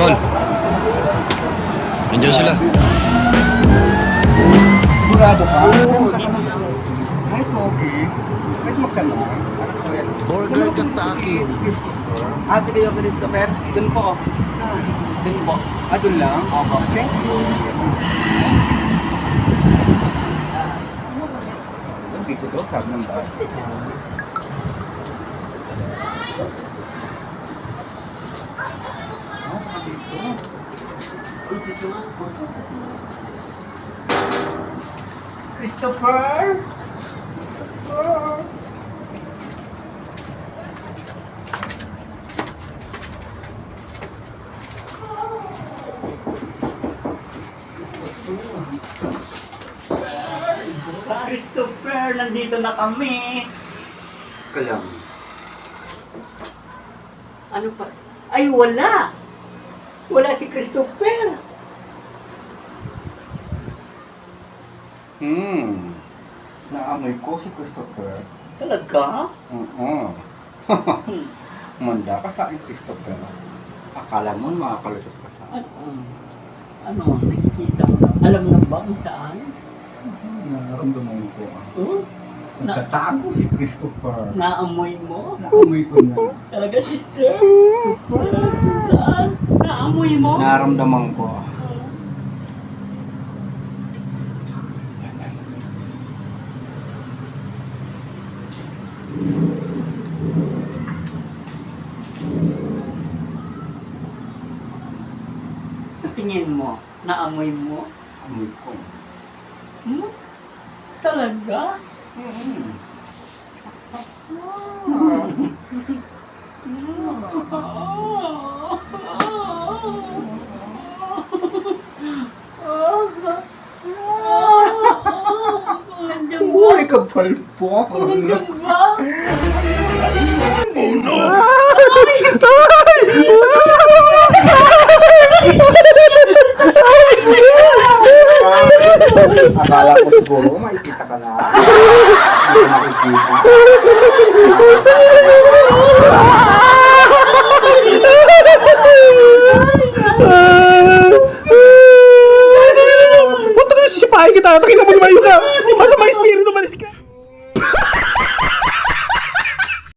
Tol. Nandiyan sila. Sigurado ka? Ay, Pogi. Kahit magkano? Burger ka sa akin. Sige yung Christopher. Dun po. Dun po. Doon lang? Opo. Okay. Dito daw, cab ng bus. Christopher! Christopher, nandito na kami. Kalang. Ano pa? Ay, wala! Wala si Christopher. Naamoy ko si Christopher. Talaga? Oo. Manda ka sa akin, Christopher. Akala mo makakalusot ka sa akin. Ano? Nakikita mo na? Alam na ba kung saan? Nararamdaman ko. Oh? Nagtatago si Christopher. Naamoy mo? Naamoy ko na. Talaga, sister? Saan? Naamoy mo? Nararamdaman ko. Sa tingin mo, naamoy mo? Amoy ko. Hmm? Talaga? Nandiyan ba? Uy, kapal po. Nandiyan ba? Oh no! Akala ko siguro makikita ka na. Hindi ka makikita. Huwag ka na sisipahin kita. Takin na mo lumayo ka.